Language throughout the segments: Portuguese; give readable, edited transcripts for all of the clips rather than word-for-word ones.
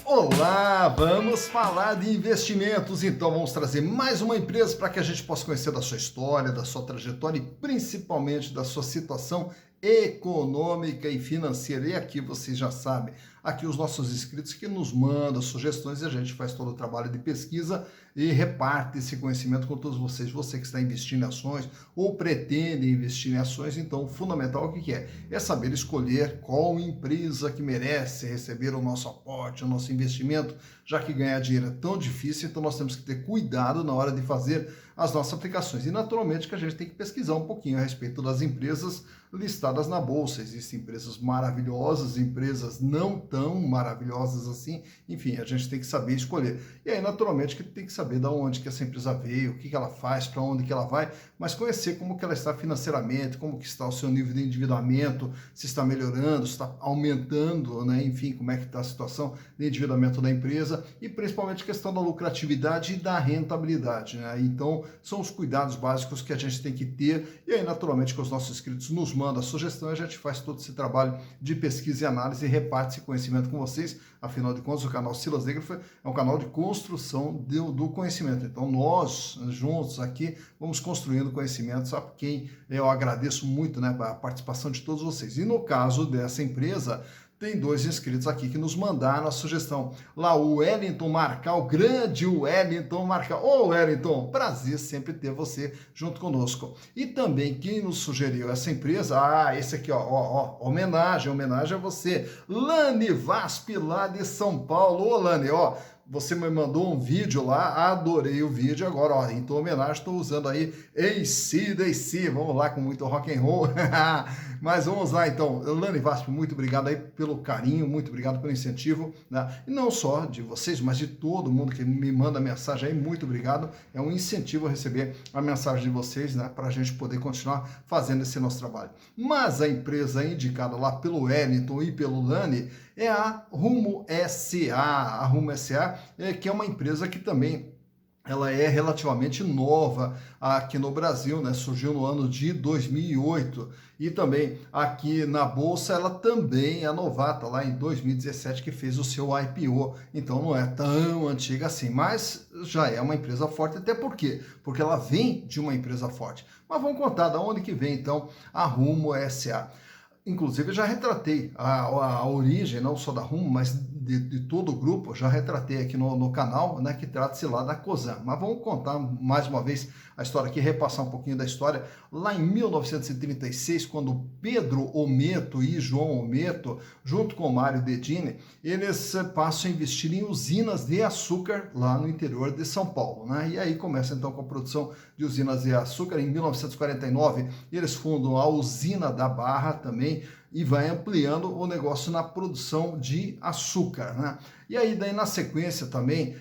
Olá, vamos falar de investimentos. Então, vamos trazer mais uma empresa para que a gente possa conhecer da sua história, da sua trajetória e principalmente da sua situação econômica e financeira. E aqui vocês já sabem, aqui os nossos inscritos que nos mandam sugestões e a gente faz todo o trabalho de pesquisa e reparte esse conhecimento com todos vocês. Você que está investindo em ações ou pretende investir em ações, então o fundamental o que é? É saber escolher qual empresa que merece receber o nosso aporte, o nosso investimento, já que ganhar dinheiro é tão difícil, então nós temos que ter cuidado na hora de fazer as nossas aplicações. E naturalmente que a gente tem que pesquisar um pouquinho a respeito das empresas listadas na bolsa. Existem empresas maravilhosas, empresas não tão maravilhosas assim, enfim, a gente tem que saber escolher. E aí, naturalmente, que tem que saber de onde que essa empresa veio, o que ela faz, para onde que ela vai, mas conhecer como que ela está financeiramente, como que está o seu nível de endividamento, se está melhorando, se está aumentando, né? Enfim, como é que está a situação de endividamento da empresa e principalmente a questão da lucratividade e da rentabilidade, né? Então, são os cuidados básicos que a gente tem que ter e aí, naturalmente, que os nossos inscritos nos mandam a sugestão, a gente faz todo esse trabalho de pesquisa e análise e reparte esse conhecimento com vocês. Afinal de contas, o canal Silas Negrafo é um canal de construção do conhecimento. Então, nós, juntos aqui, vamos construindo conhecimento, sabe quem eu agradeço muito, né, a participação de todos vocês. E no caso dessa empresa, tem dois inscritos aqui que nos mandaram a sugestão. Lá o Wellington Marcal, grande Wellington Marcal. Ô Wellington, prazer sempre ter você junto conosco. E também quem nos sugeriu essa empresa, esse aqui, homenagem a você. Lani Vasp, lá de São Paulo. Ô Lani, você me mandou um vídeo lá, adorei o vídeo. Agora, em tua homenagem, estou usando aí AC/DC. Vamos lá, com muito rock and roll. Mas vamos lá, então. Lani Vasp, muito obrigado aí pelo carinho, muito obrigado pelo incentivo, né? E não só de vocês, mas de todo mundo que me manda mensagem aí, muito obrigado. É um incentivo a receber a mensagem de vocês, né? Para a gente poder continuar fazendo esse nosso trabalho. Mas a empresa indicada lá pelo Wellington e pelo Lani é a Rumo SA. A Rumo SA que é uma empresa que também ela é relativamente nova aqui no Brasil, né? Surgiu no ano de 2008 e também aqui na Bolsa ela também é novata, lá em 2017 que fez o seu IPO, então não é tão antiga assim, mas já é uma empresa forte, até por quê? Porque ela vem de uma empresa forte. Mas vamos contar de onde que vem então a Rumo SA. Inclusive, eu já retratei a origem, não só da Rumo, mas de todo o grupo, já retratei aqui no canal, né, que trata-se lá da Cosan. Mas vamos contar mais uma vez a história aqui, repassar um pouquinho da história. Lá em 1936, quando Pedro Ometo e João Ometo, junto com Mário Dedini, eles passam a investir em usinas de açúcar lá no interior de São Paulo, né? E aí começa então com a produção de usinas de açúcar. Em 1949, eles fundam a usina da Barra também, e vai ampliando o negócio na produção de açúcar, né? E aí daí na sequência também,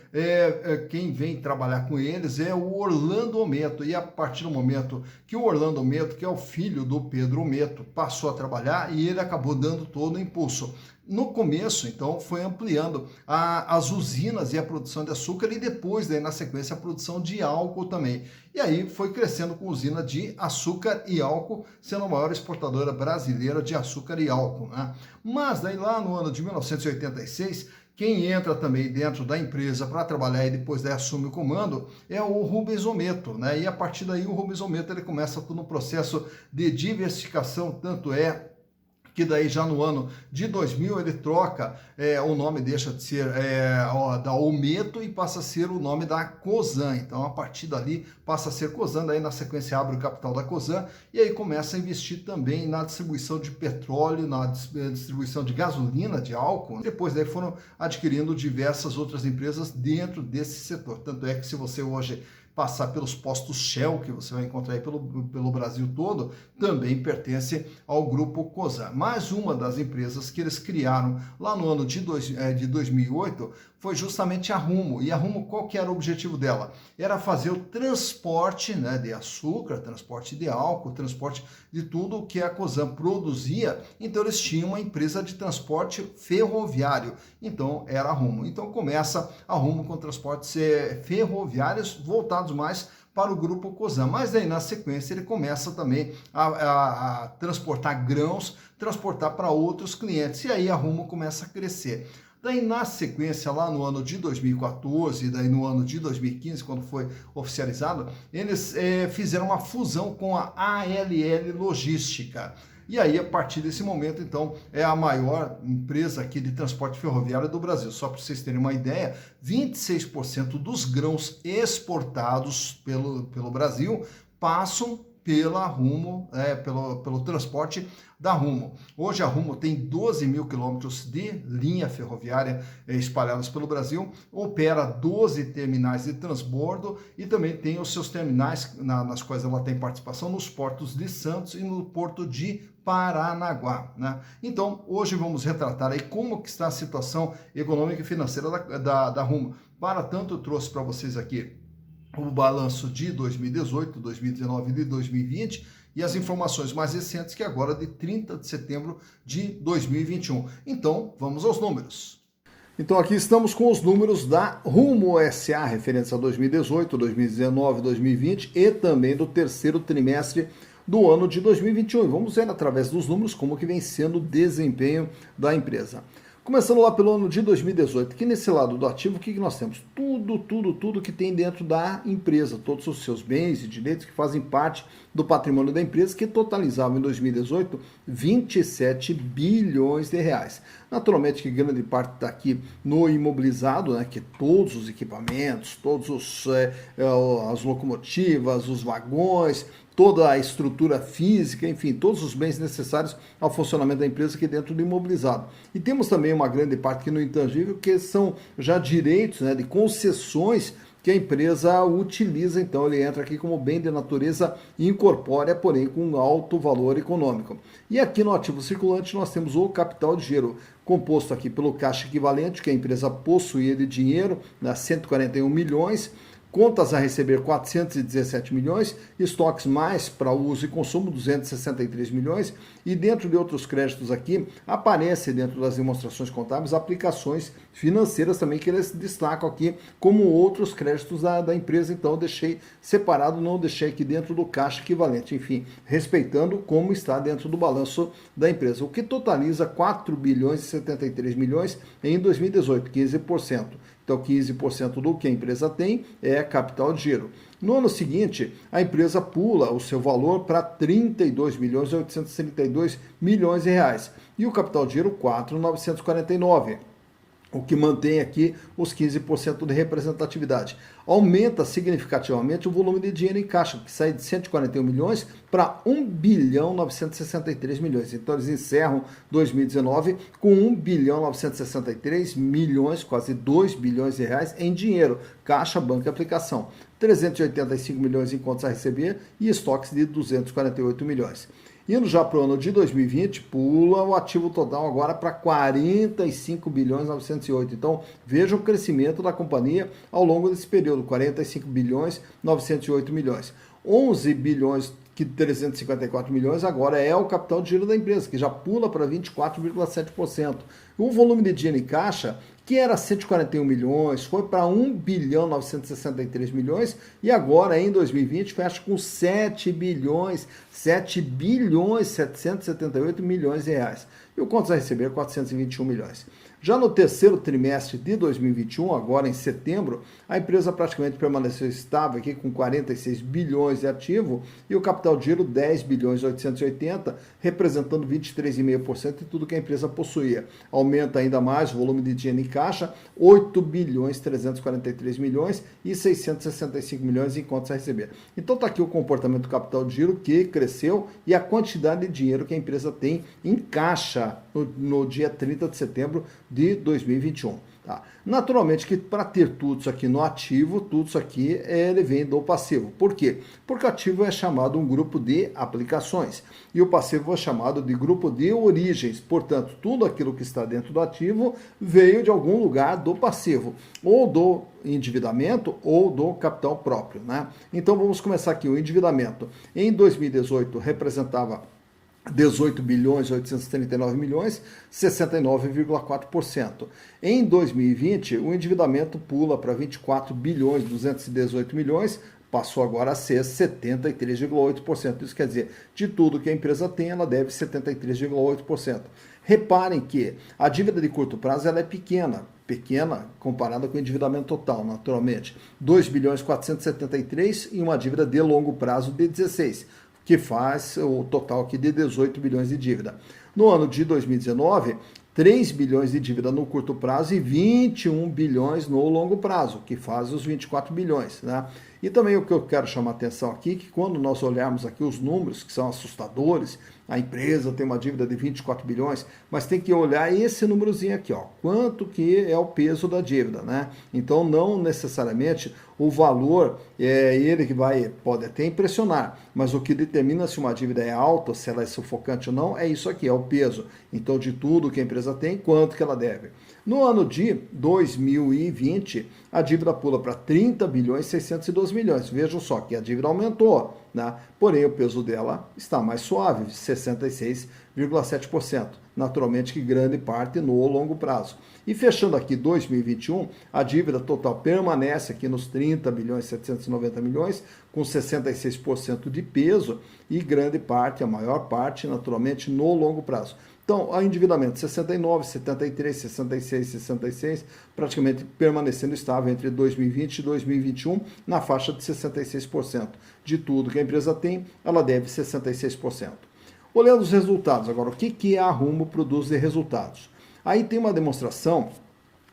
quem vem trabalhar com eles é o Orlando Ometo, e a partir do momento que o Orlando Ometo, que é o filho do Pedro Ometo, passou a trabalhar e ele acabou dando todo o impulso. No começo, então, foi ampliando as usinas e a produção de açúcar e depois, daí, na sequência, a produção de álcool também. E aí foi crescendo com usina de açúcar e álcool, sendo a maior exportadora brasileira de açúcar e álcool, né? Mas daí lá no ano de 1986, quem entra também dentro da empresa para trabalhar e depois daí assume o comando é o Rubens Ometo, né? E a partir daí o Rubens Ometo ele começa todo um processo de diversificação, tanto é que daí já no ano de 2000 ele troca, o nome deixa de ser da Ometo e passa a ser o nome da Cosan. Então a partir dali passa a ser Cosan, daí na sequência abre o capital da Cosan e aí começa a investir também na distribuição de petróleo, na distribuição de gasolina, de álcool. Depois daí foram adquirindo diversas outras empresas dentro desse setor. Tanto é que se você hoje passar pelos postos Shell, que você vai encontrar aí pelo Brasil todo, também pertence ao grupo Cosan. Mais uma das empresas que eles criaram lá no ano de 2008 foi justamente a Rumo. E a Rumo, qual que era o objetivo dela? Era fazer o transporte, né, de açúcar, transporte de álcool, transporte de tudo o que a Cosan produzia. Então eles tinham uma empresa de transporte ferroviário. Então era a Rumo. Então começa a Rumo com transportes ferroviários voltados mais para o grupo Cosan, mas aí na sequência ele começa também a transportar grãos, transportar para outros clientes, e aí a Rumo começa a crescer. Daí, na sequência, lá no ano de 2014, daí no ano de 2015, quando foi oficializado, eles fizeram uma fusão com a ALL Logística. E aí, a partir desse momento, então, é a maior empresa aqui de transporte ferroviário do Brasil. Só para vocês terem uma ideia, 26% dos grãos exportados pelo Brasil passam pela Rumo, pelo transporte da Rumo. Hoje a Rumo tem 12 mil quilômetros de linha ferroviária espalhados pelo Brasil, opera 12 terminais de transbordo e também tem os seus terminais nas quais ela tem participação nos portos de Santos e no porto de Paranaguá, né? Então, hoje vamos retratar aí como que está a situação econômica e financeira da Rumo. Para tanto, eu trouxe para vocês aqui o balanço de 2018, 2019 e de 2020 e as informações mais recentes, que é agora de 30 de setembro de 2021. Então, vamos aos números. Então, aqui estamos com os números da Rumo SA, referentes a 2018, 2019, 2020 e também do terceiro trimestre do ano de 2021. E vamos ver através dos números como que vem sendo o desempenho da empresa. Começando lá pelo ano de 2018, que nesse lado do ativo, o que nós temos? Tudo que tem dentro da empresa, todos os seus bens e direitos que fazem parte do patrimônio da empresa, que totalizavam em 2018 27 bilhões de reais. Naturalmente que grande parte está aqui no imobilizado, né, que todos os equipamentos, as locomotivas, os vagões, toda a estrutura física, enfim, todos os bens necessários ao funcionamento da empresa aqui dentro do imobilizado. E temos também uma grande parte aqui no intangível, que são já direitos, né, de concessões que a empresa utiliza, então ele entra aqui como bem de natureza incorpórea, porém com alto valor econômico. E aqui no ativo circulante nós temos o capital de giro, composto aqui pelo caixa equivalente, que a empresa possuía de dinheiro, 141 milhões, contas a receber 417 milhões, estoques mais para uso e consumo 263 milhões e dentro de outros créditos aqui aparece dentro das demonstrações contábeis aplicações financeiras também que eles destacam aqui como outros créditos da empresa, então eu deixei separado, não deixei aqui dentro do caixa equivalente, enfim, respeitando como está dentro do balanço da empresa, o que totaliza 4 bilhões e 73 milhões em 2018, 15%. Então, 15% do que a empresa tem é capital de giro. No ano seguinte, a empresa pula o seu valor para 32 milhões e 832 milhões de reais. E o capital de giro, 4.949. O que mantém aqui os 15% de representatividade. Aumenta significativamente o volume de dinheiro em caixa, que sai de 141 milhões para 1 bilhão 963 milhões. Então eles encerram 2019 com 1 bilhão 963 milhões, quase 2 bilhões de reais em dinheiro, caixa, banco e aplicação. 385 milhões em contas a receber e estoques de 248 milhões. Indo já para o ano de 2020, pula o ativo total agora para 45 bilhões 908. Então, veja o crescimento da companhia ao longo desse período, 45 bilhões 908 milhões. 11 bilhões que 354 milhões agora é o capital de giro da empresa, que já pula para 24,7%. O volume de dinheiro em caixa, que era 141 milhões, foi para 1 bilhão 963 milhões e agora em 2020 fecha com 7 bilhões 778 milhões de reais. E o contas a receber 421 milhões. Já no terceiro trimestre de 2021, agora em setembro, a empresa praticamente permaneceu estável aqui com 46 bilhões de ativo e o capital de giro 10 bilhões 880, representando 23,5% de tudo que a empresa possuía. Aumenta ainda mais o volume de dinheiro em caixa, 8 bilhões 343 milhões e 665 milhões em contas a receber. Então está aqui o comportamento do capital de giro que cresceu e a quantidade de dinheiro que a empresa tem em caixa no dia 30 de setembro de 2021. Tá? Naturalmente que para ter tudo isso aqui no ativo, tudo isso aqui ele vem do passivo. Por quê? Porque o ativo é chamado um grupo de aplicações e o passivo é chamado de grupo de origens. Portanto, tudo aquilo que está dentro do ativo veio de algum lugar do passivo, ou do endividamento ou do capital próprio, né? Então vamos começar aqui. O endividamento em 2018 representava 18 bilhões 839 milhões, 69,4%. Em 2020, o endividamento pula para 24 bilhões 218 milhões, passou agora a ser 73,8%. Isso quer dizer, de tudo que a empresa tem, ela deve 73,8%. Reparem que a dívida de curto prazo ela é pequena comparada com o endividamento total, naturalmente. 2 bilhões 473 e uma dívida de longo prazo de 16, que faz o total aqui de 18 bilhões de dívida. No ano de 2019, 3 bilhões de dívida no curto prazo e 21 bilhões no longo prazo, que faz os 24 bilhões, né? E também o que eu quero chamar a atenção aqui, que quando nós olharmos aqui os números, que são assustadores, a empresa tem uma dívida de 24 bilhões, mas tem que olhar esse númerozinho aqui, ó, quanto que é o peso da dívida, né? Então, não necessariamente o valor é ele que pode até impressionar, mas o que determina se uma dívida é alta, se ela é sufocante ou não, é isso aqui, é o peso. Então, de tudo que a empresa tem, quanto que ela deve. No ano de 2020, a dívida pula para 30 bilhões 612 milhões. Vejam só que a dívida aumentou, né? Porém o peso dela está mais suave, 66,7%. Naturalmente que grande parte no longo prazo. E fechando aqui 2021, a dívida total permanece aqui nos 30 bilhões 790 milhões, com 66% de peso e grande parte, a maior parte, naturalmente, no longo prazo. Então, o endividamento 69, 73, 66, 66, praticamente permanecendo estável entre 2020 e 2021, na faixa de 66%. De tudo que a empresa tem, ela deve 66%. Olhando os resultados, agora, o que a Rumo produz de resultados? Aí tem uma demonstração,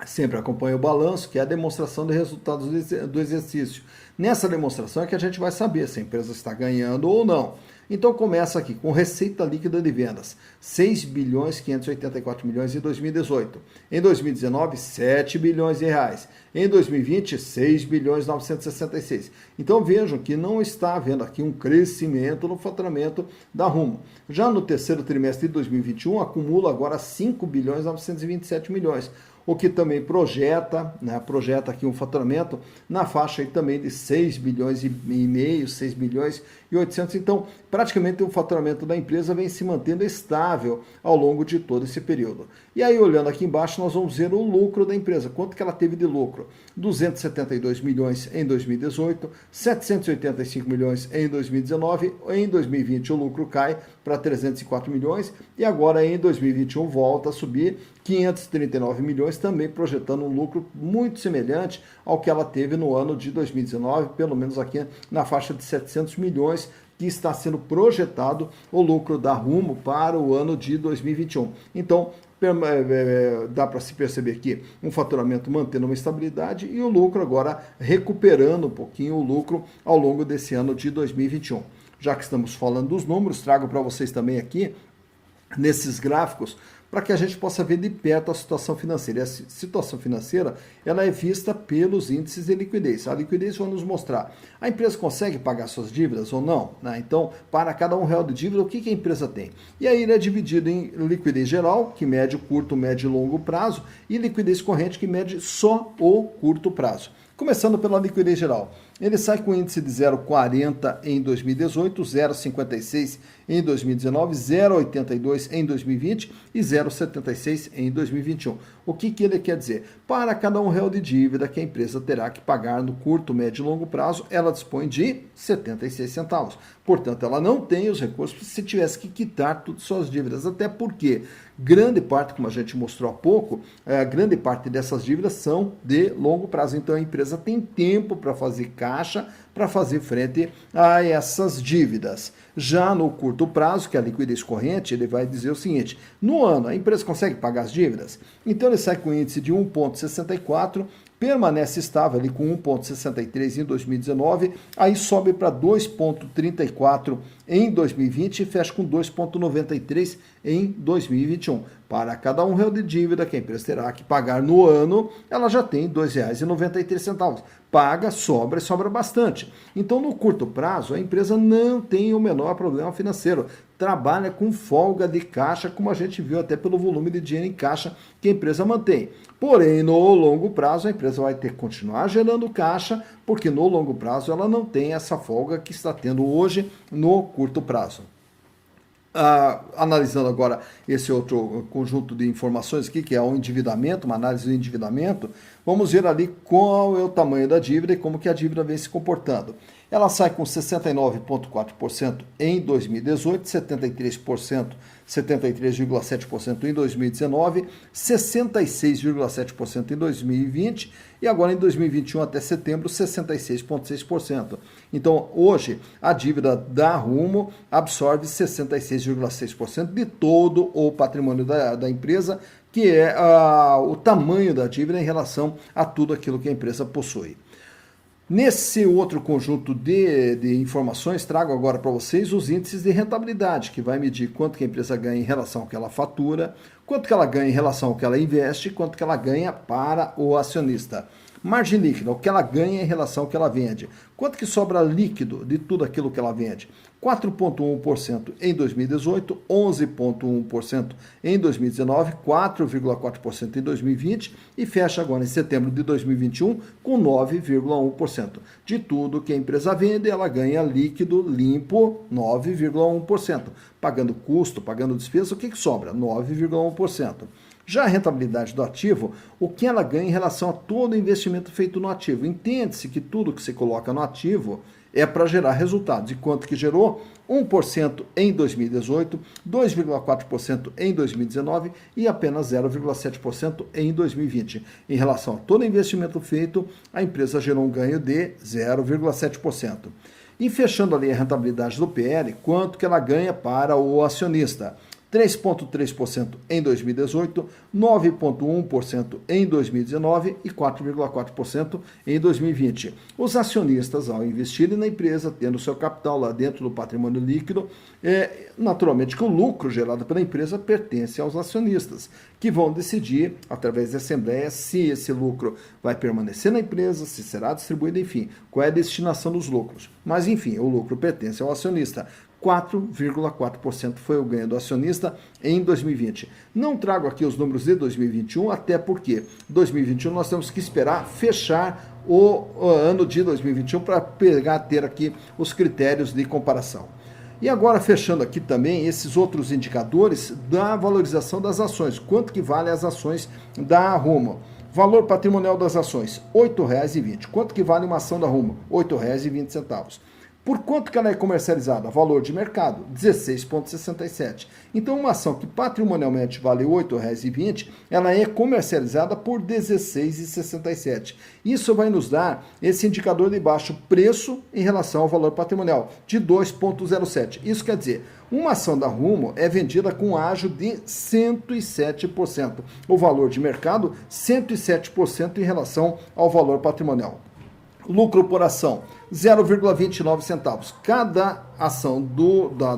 sempre acompanha o balanço, que é a demonstração de resultados do exercício. Nessa demonstração é que a gente vai saber se a empresa está ganhando ou não. Então começa aqui com receita líquida de vendas, 6 bilhões 584 milhões em 2018. Em 2019, 7 bilhões de reais. Em 2020, 6 bilhões 966. Então vejam que não está havendo aqui um crescimento no faturamento da Rumo. Já no terceiro trimestre de 2021, acumula agora 5 bilhões 927 milhões. O que também projeta aqui um faturamento na faixa aí também de 6 bilhões e meio, 6 bilhões e 800. Então, praticamente o faturamento da empresa vem se mantendo estável ao longo de todo esse período. E aí, olhando aqui embaixo, nós vamos ver o lucro da empresa. Quanto que ela teve de lucro? 272 milhões em 2018, 785 milhões em 2019. Em 2020, o lucro cai para 304 milhões e agora em 2021 volta a subir 539 milhões, também projetando um lucro muito semelhante ao que ela teve no ano de 2019, pelo menos aqui na faixa de 700 milhões, que está sendo projetado o lucro da Rumo para o ano de 2021. Então, dá para se perceber aqui um faturamento mantendo uma estabilidade e o lucro agora recuperando um pouquinho o lucro ao longo desse ano de 2021. Já que estamos falando dos números, trago para vocês também aqui, nesses gráficos, para que a gente possa ver de perto a situação financeira. E a situação financeira, ela é vista pelos índices de liquidez. A liquidez vai nos mostrar, a empresa consegue pagar suas dívidas ou não? Né? Então, para cada R$1 de dívida, o que a empresa tem? E aí ele é dividido em liquidez geral, que mede o curto, médio e longo prazo, e liquidez corrente, que mede só o curto prazo. Começando pela liquidez geral. Ele sai com índice de 0,40 em 2018, 0,56 em 2019, 0,82 em 2020 e 0,76 em 2021. O que ele quer dizer? Para cada R$1 de dívida que a empresa terá que pagar no curto, médio e longo prazo, ela dispõe de 76 centavos. Portanto, ela não tem os recursos se tivesse que quitar todas suas dívidas, até porque grande parte, como a gente mostrou há pouco, grande parte dessas dívidas são de longo prazo. Então, a empresa tem tempo para fazer caixa, para fazer frente a essas dívidas. Já no curto prazo, que é a liquidez corrente, ele vai dizer o seguinte: no ano, a empresa consegue pagar as dívidas? Então, ele sai com um índice de 1,64, permanece estável ali com 1,63 em 2019, aí sobe para 2,34 em 2020 e fecha com 2,93 em 2021. Para cada R$1 de dívida que a empresa terá que pagar no ano, ela já tem R$ 2,93. Paga, sobra e sobra bastante. Então, no curto prazo, a empresa não tem o menor problema financeiro. Trabalha com folga de caixa, como a gente viu até pelo volume de dinheiro em caixa que a empresa mantém. Porém, no longo prazo, a empresa vai ter que continuar gerando caixa, porque no longo prazo ela não tem essa folga que está tendo hoje no curto prazo. Analisando agora esse outro conjunto de informações aqui, que é o endividamento, uma análise do endividamento, vamos ver ali qual é o tamanho da dívida e como que a dívida vem se comportando. Ela sai com 69,4% em 2018, 73% 73,7% em 2019, 66,7% em 2020 e agora em 2021 até setembro, 66,6%. Então, hoje, a dívida da Rumo absorve 66,6% de todo o patrimônio da empresa, que é o tamanho da dívida em relação a tudo aquilo que a empresa possui. Nesse outro conjunto de informações, trago agora para vocês os índices de rentabilidade, que vai medir quanto que a empresa ganha em relação ao que ela fatura, quanto que ela ganha em relação ao que ela investe, quanto que ela ganha para o acionista. Margem líquida, o que ela ganha em relação ao que ela vende. Quanto que sobra líquido de tudo aquilo que ela vende? 4,1% em 2018, 11,1% em 2019, 4,4% em 2020 e fecha agora em setembro de 2021 com 9,1%. De tudo que a empresa vende, ela ganha líquido limpo 9,1%. Pagando custo, pagando despesa, o que sobra? 9,1%. Já a rentabilidade do ativo, o que ela ganha em relação a todo o investimento feito no ativo. Entende-se que tudo que você coloca no ativo é para gerar resultados. E quanto que gerou? 1% em 2018, 2,4% em 2019 e apenas 0,7% em 2020. Em relação a todo investimento feito, a empresa gerou um ganho de 0,7%. E fechando ali a rentabilidade do PL, quanto que ela ganha para o acionista? 3,3% em 2018, 9,1% em 2019 e 4,4% em 2020. Os acionistas, ao investirem na empresa, tendo seu capital lá dentro do patrimônio líquido, naturalmente que o lucro gerado pela empresa pertence aos acionistas, que vão decidir, através da Assembleia, se esse lucro vai permanecer na empresa, se será distribuído, enfim, qual é a destinação dos lucros. Mas, enfim, o lucro pertence ao acionista. 4,4% foi o ganho do acionista em 2020. Não trago aqui os números de 2021, até porque 2021 nós temos que esperar fechar o ano de 2021 para ter aqui os critérios de comparação. E agora fechando aqui também esses outros indicadores da valorização das ações. Quanto que vale as ações da Rumo? Valor patrimonial das ações, R$ 8,20. Quanto que vale uma ação da Rumo? R$ 8,20. Por quanto que ela é comercializada? Valor de mercado, 16,67. Então, uma ação que patrimonialmente vale R$ 8,20, ela é comercializada por R$ 16,67. Isso vai nos dar esse indicador de baixo, preço em relação ao valor patrimonial, de 2,07. Isso quer dizer, uma ação da Rumo é vendida com ágio de 107%. O valor de mercado, 107% em relação ao valor patrimonial. Lucro por ação, 0,29 centavos. Cada ação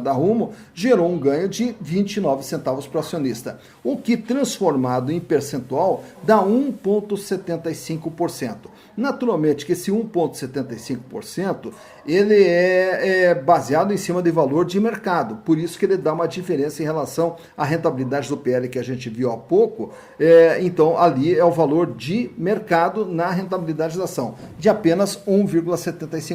da Rumo gerou um ganho de 29 centavos para o acionista, o que transformado em percentual dá 1,75%. Naturalmente que esse 1,75% ele é baseado em cima de valor de mercado, por isso que ele dá uma diferença em relação à rentabilidade do PL que a gente viu há pouco. Então ali é o valor de mercado na rentabilidade da ação, de apenas 1,75%.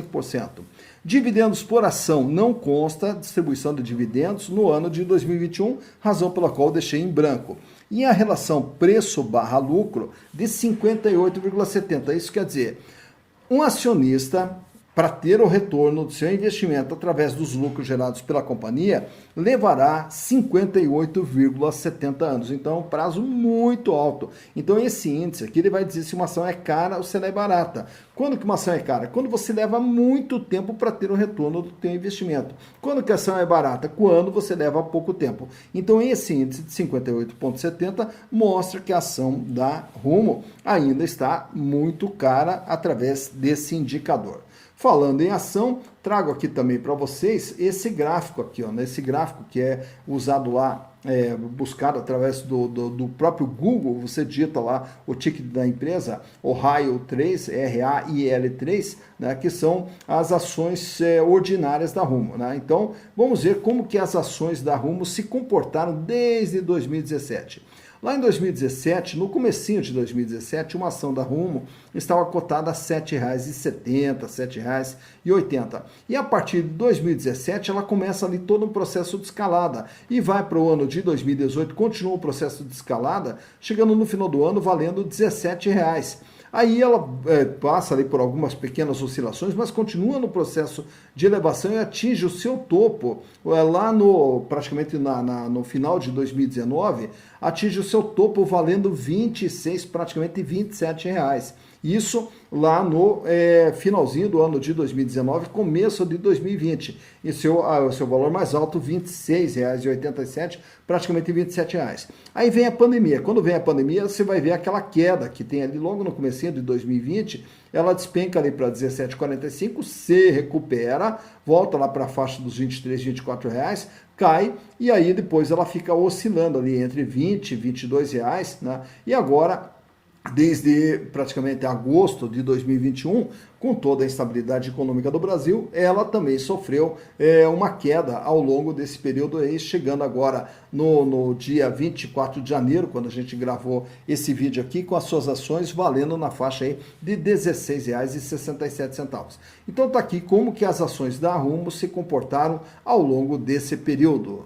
Dividendos por ação, não consta distribuição de dividendos no ano de 2021, razão pela qual deixei em branco. E a relação preço/lucro de 58,70. Isso quer dizer, um acionista, para ter o retorno do seu investimento através dos lucros gerados pela companhia, levará 58,70 anos. Então, é um prazo muito alto. Então, esse índice aqui ele vai dizer se uma ação é cara ou se ela é barata. Quando que uma ação é cara? Quando você leva muito tempo para ter o retorno do seu investimento. Quando que a ação é barata? Quando você leva pouco tempo. Então, esse índice de 58,70 mostra que a ação da Rumo ainda está muito cara através desse indicador. Falando em ação, trago aqui também para vocês esse gráfico aqui, ó, esse gráfico que é usado lá, buscado através do próprio Google. Você digita lá o ticket da empresa, o RAIL 3, RAIL3, né, que são as ações ordinárias da Rumo, né? Então, vamos ver como que as ações da Rumo se comportaram desde 2017. Lá em 2017, no comecinho de 2017, uma ação da Rumo estava cotada a R$ 7,70, R$ 7,80. E a partir de 2017, ela começa ali todo um processo de escalada e vai para o ano de 2018, continua o processo de escalada, chegando no final do ano valendo R$ 17,00. Aí ela passa ali por algumas pequenas oscilações, mas continua no processo de elevação e atinge o seu topo lá praticamente no final de 2019, atinge o seu topo valendo 26, praticamente R$ 27,00. Isso lá no finalzinho do ano de 2019, começo de 2020. E o seu valor mais alto, R$ 26,87, praticamente R$ 27,00. Aí vem a pandemia. Quando vem a pandemia, você vai ver aquela queda que tem ali logo no comecinho de 2020, ela despenca ali para 17,45, se recupera, volta lá para a faixa dos 23, 24 reais, cai, e aí depois ela fica oscilando ali entre 20 e 22 reais, né? E agora, desde praticamente agosto de 2021, com toda a instabilidade econômica do Brasil, ela também sofreu uma queda ao longo desse período aí, chegando agora no dia 24 de janeiro, quando a gente gravou esse vídeo aqui, com as suas ações valendo na faixa aí de R$ 16,67. Então tá aqui como que as ações da Rumo se comportaram ao longo desse período.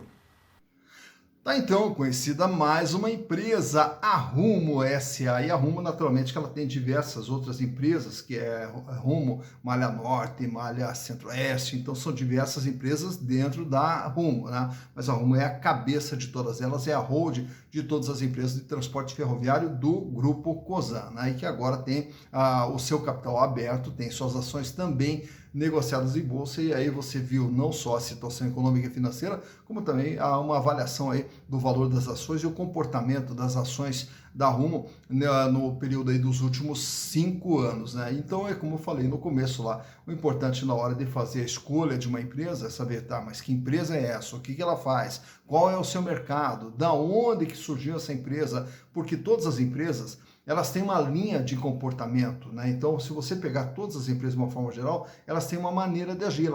Tá então, conhecida mais uma empresa, a Rumo SA. E a Rumo, naturalmente, que ela tem diversas outras empresas, que é Rumo, Malha Norte, Malha Centro-Oeste, então são diversas empresas dentro da Rumo, né? Mas a Rumo é a cabeça de todas elas, é a hold de todas as empresas de transporte ferroviário do Grupo Cosan, né? E que agora tem o seu capital aberto, tem suas ações também negociadas em bolsa, e aí você viu não só a situação econômica e financeira, como também há uma avaliação aí do valor das ações e o comportamento das ações da Rumo, né, no período aí dos últimos 5 anos, né? Então é como eu falei no começo lá, o importante na hora de fazer a escolha de uma empresa é saber, tá, mas que empresa é essa? O que ela faz? Qual é o seu mercado? Da onde que surgiu essa empresa? Porque todas as empresas, elas têm uma linha de comportamento, né? Então, se você pegar todas as empresas de uma forma geral, elas têm uma maneira de agir,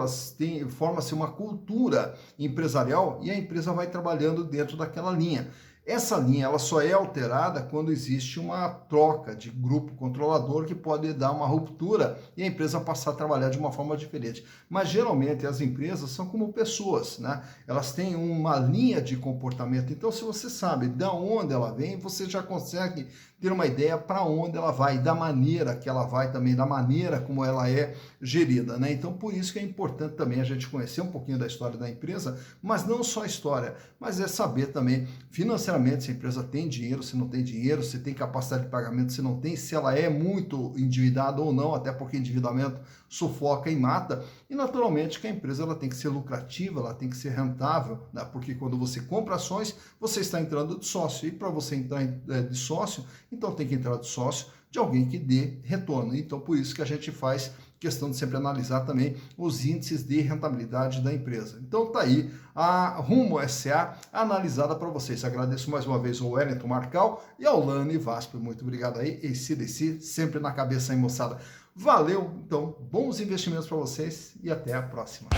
forma-se uma cultura empresarial e a empresa vai trabalhando dentro daquela linha. Essa linha ela só é alterada quando existe uma troca de grupo controlador que pode dar uma ruptura e a empresa passar a trabalhar de uma forma diferente. Mas geralmente as empresas são como pessoas, né? Elas têm uma linha de comportamento. Então, se você sabe de onde ela vem, você já consegue ter uma ideia para onde ela vai, da maneira que ela vai também, da maneira como ela é gerida, né? Então, por isso que é importante também a gente conhecer um pouquinho da história da empresa, mas não só a história, mas é saber também financeiramente se a empresa tem dinheiro, se não tem dinheiro, se tem capacidade de pagamento, se não tem, se ela é muito endividada ou não, até porque endividamento sufoca e mata, e naturalmente que a empresa ela tem que ser lucrativa, ela tem que ser rentável, né? Porque quando você compra ações, você está entrando de sócio, e para você entrar de sócio, então tem que entrar de sócio de alguém que dê retorno. Então por isso que a gente faz questão de sempre analisar também os índices de rentabilidade da empresa. Então tá aí a Rumo SA analisada para vocês. Agradeço mais uma vez ao Wellington Marcal e ao Lani Vasp. Muito obrigado aí. AC/DC sempre na cabeça aí, moçada. Valeu, então, bons investimentos para vocês e até a próxima.